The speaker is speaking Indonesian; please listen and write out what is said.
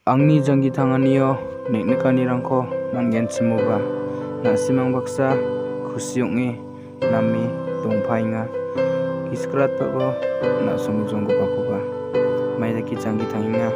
Angni janggi tanganio neknekanirangko manggen semoga nasimang baksa khusyungi nami dongpainga iskrat pabo na somujonggo bakoba maidaki janggi tanginga